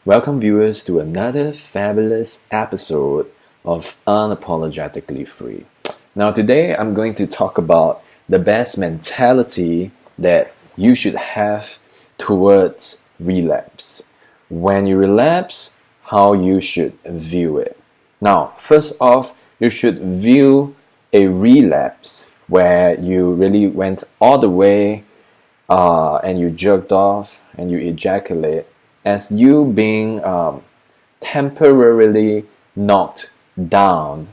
Welcome viewers to another fabulous episode of Unapologetically Free. Now today I'm going to talk about the best mentality that you should have towards relapse. When you relapse, how you should view it. Now, first off, you should view a relapse where you really went all the way and you jerked off and you ejaculate as you being temporarily knocked down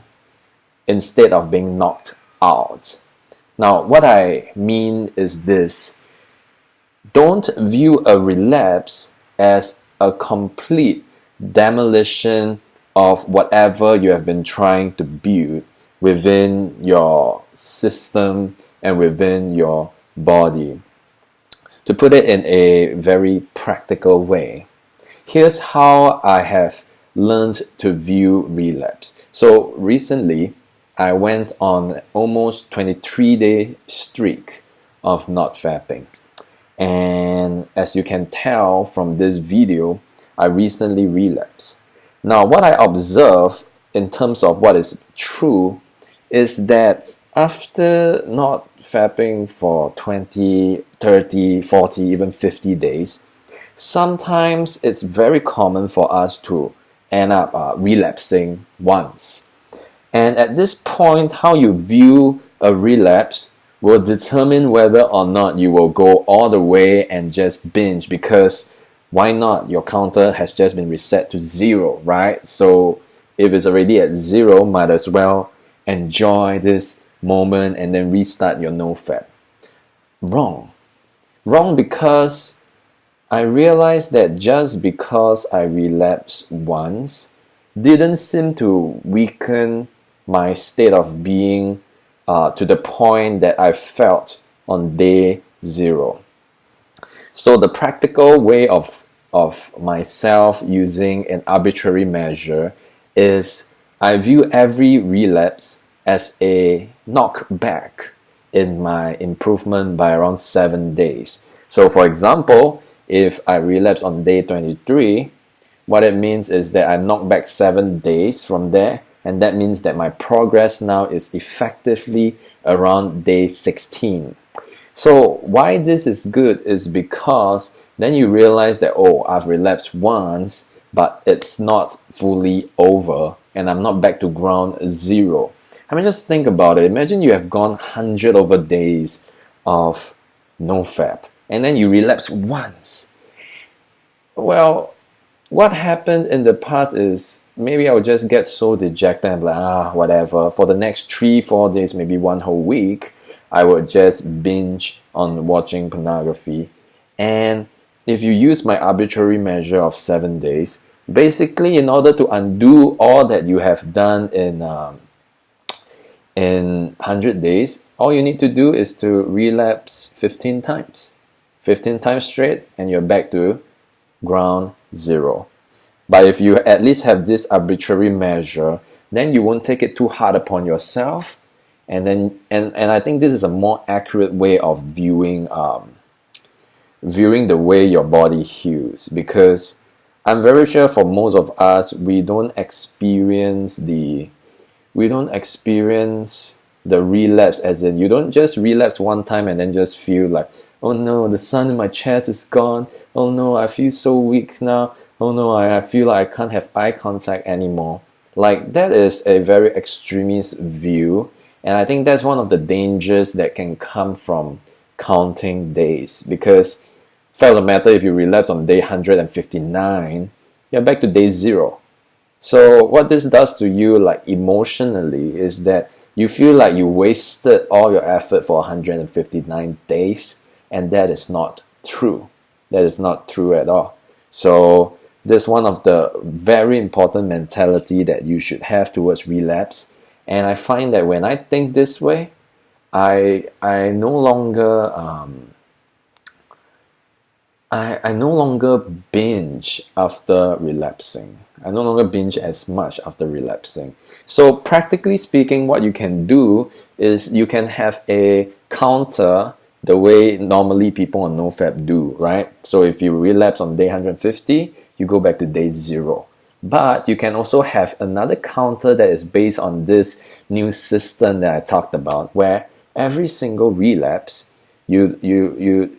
instead of being knocked out. Now, what I mean is this. Don't view a relapse as a complete demolition of whatever you have been trying to build within your system and within your body. To put it in a very practical way, here's how I have learned to view relapse. So recently, I went on almost 23-day streak of not fapping. And as you can tell from this video, I recently relapsed. Now, what I observe in terms of what is true is that after not fapping for 20, 30, 40, even 50 days, sometimes it's very common for us to end up relapsing once. And at this point, how you view a relapse will determine whether or not you will go all the way and just binge, because why not? Your counter has just been reset to 0, right? So if it's already at 0, might as well enjoy this moment and then restart your no-fap. Wrong because I realized that just because I relapsed once didn't seem to weaken my state of being to the point that I felt on day 0. So the practical way of myself using an arbitrary measure is I view every relapse as a knockback in my improvement by around 7 days. So for example, if I relapse on day 23, what it means is that I knock back 7 days from there, and that means that my progress now is effectively around day 16. So why this is good is because then you realize that, oh, I've relapsed once, but it's not fully over, and I'm not back to ground 0. I mean, just think about it. Imagine you have gone 100 over days of no fap, and then you relapse once. Well, what happened in the past is maybe I would just get so dejected and be like, whatever. For the next 3-4 days, maybe 1 whole week, I would just binge on watching pornography. And if you use my arbitrary measure of 7 days, basically in order to undo all that you have done in 100 days, all you need to do is to relapse 15 times. 15 times straight, and you're back to ground 0. But if you at least have this arbitrary measure, then you won't take it too hard upon yourself. And I think this is a more accurate way of viewing the way your body heals, because I'm very sure for most of us, we don't experience the relapse, as in you don't just relapse one time and then just feel like, oh no, the sun in my chest is gone, oh no, I feel so weak now, oh no, I feel like I can't have eye contact anymore. Like, that is a very extremist view, and I think that's one of the dangers that can come from counting days, because fact of the matter, if you relapse on day 159, you're back to day 0. So what this does to you, like emotionally, is that you feel like you wasted all your effort for 159 days, and that is not true. That is not true at all. So this is one of the very important mentality that you should have towards relapse. And I find that when I think this way, I no longer I no longer binge after relapsing. I no longer binge as much after relapsing. So practically speaking, what you can do is you can have a counter the way normally people on NoFap do, right? So if you relapse on day 150, you go back to day 0. But you can also have another counter that is based on this new system that I talked about, where every single relapse, you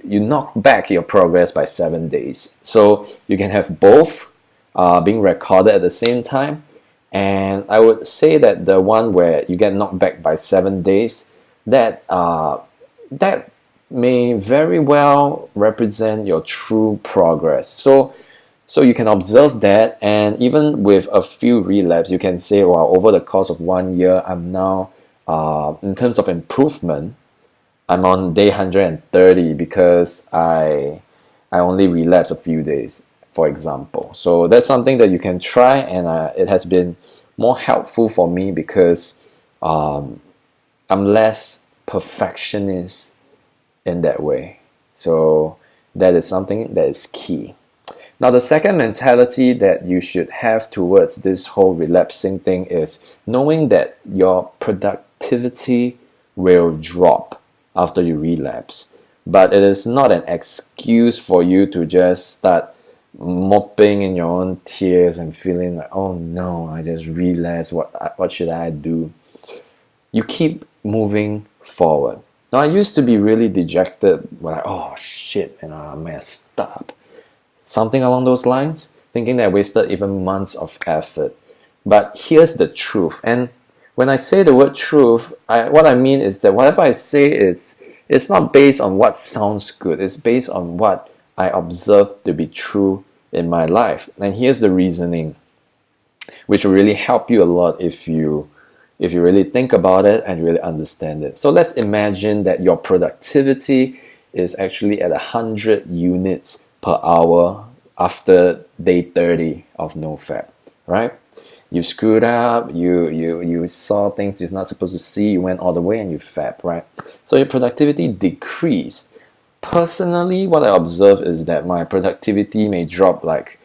knock back your progress by 7 days. So you can have both being recorded at the same time. And I would say that the one where you get knocked back by 7 days, that may very well represent your true progress. So you can observe that, and even with a few relapse, you can say, well, over the course of 1 year, I'm now, in terms of improvement, I'm on day 130 because I only relapsed a few days, for example. So that's something that you can try, and it has been more helpful for me because I'm less perfectionist in that way. So that is something that is key. Now, the second mentality that you should have towards this whole relapsing thing is knowing that your productivity will drop after you relapse. But it is not an excuse for you to just start mopping in your own tears and feeling like, oh no, I just relapsed, what should I do? You keep moving forward. Now, I used to be really dejected, like, oh shit, and I messed up. Something along those lines, thinking that I wasted even months of effort. But here's the truth. And when I say the word truth, what I mean is that whatever I say it's not based on what sounds good. It's based on what I observe to be true in my life. And here's the reasoning, which will really help you a lot if you really think about it and really understand it. So let's imagine that your productivity is actually at 100 units per hour after day 30 of NoFap, right? You screwed up, you saw things you're not supposed to see, you went all the way and you fap, right? So your productivity decreased. Personally, what I observe is that my productivity may drop like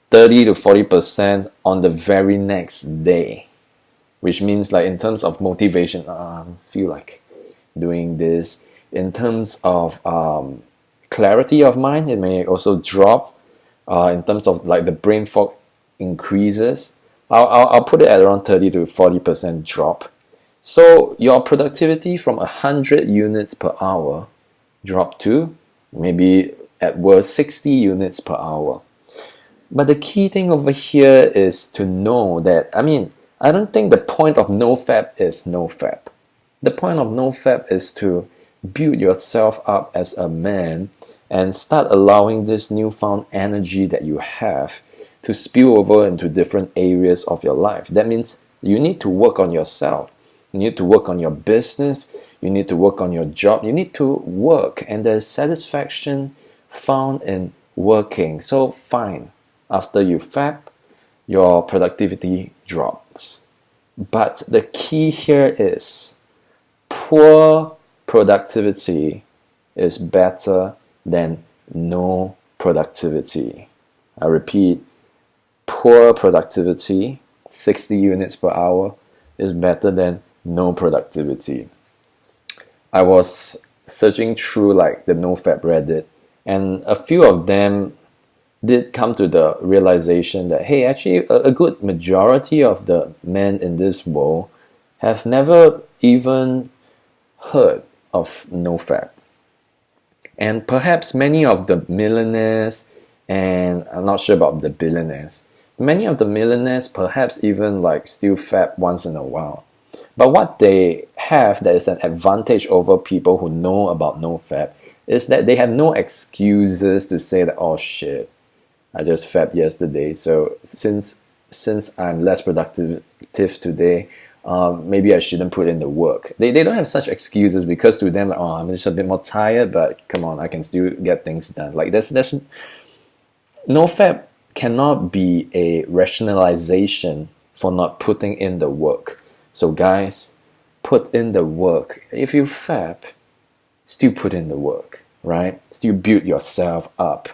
30 to 40% on the very next day, which means like in terms of motivation, I don't feel like doing this. In terms of clarity of mind, it may also drop. In terms of like the brain fog increases, I'll put it at around 30 to 40% drop. So your productivity from 100 units per hour drop to maybe at worst 60 units per hour. But the key thing over here is to know that, I don't think the point of NoFap is NoFap. The point of NoFap is to build yourself up as a man and start allowing this newfound energy that you have to spill over into different areas of your life. That means you need to work on yourself. You need to work on your business. You need to work on your job. You need to work, and there's satisfaction found in working. So fine, after you fap, your productivity drops. But the key here is poor productivity is better than no productivity. I repeat, poor productivity, 60 units per hour, is better than no productivity. I was searching through like the NoFap Reddit, and a few of them did come to the realization that, hey, actually a good majority of the men in this world have never even heard of NoFap. And perhaps many of the millionaires, and I'm not sure about the billionaires, many of the millionaires perhaps even like still fap once in a while. But what they have that is an advantage over people who know about NoFap is that they have no excuses to say that, oh shit, I just fapped yesterday, so since I'm less productive today, maybe I shouldn't put in the work. They don't have such excuses, because to them, like, oh, I'm just a bit more tired, but come on, I can still get things done. Like there's NoFap cannot be a rationalization for not putting in the work. So guys, put in the work. If you fap, still put in the work, right? Still build yourself up.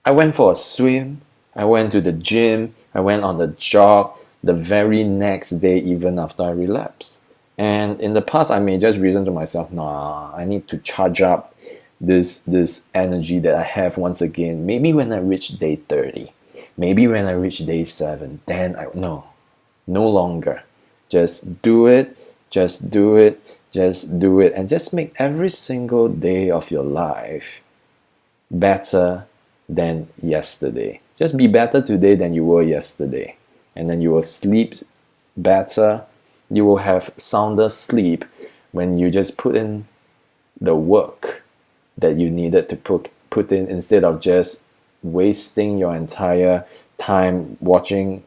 I went for a swim, I went to the gym, I went on the jog the very next day, even after I relapsed. And in the past, I may just reason to myself, nah, I need to charge up this energy that I have once again, maybe when I reach day 30. Maybe when I reach day 7, then no longer. Just do it, just do it, just do it, and just make every single day of your life better than yesterday. Just be better today than you were yesterday. And then you will sleep better. You will have sounder sleep when you just put in the work that you needed to put in, instead of just wasting your entire time watching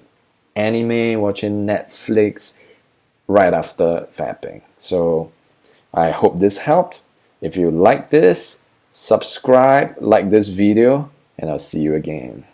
anime, watching Netflix right after fapping. So I hope this helped. If you like this, subscribe, like this video, and I'll see you again.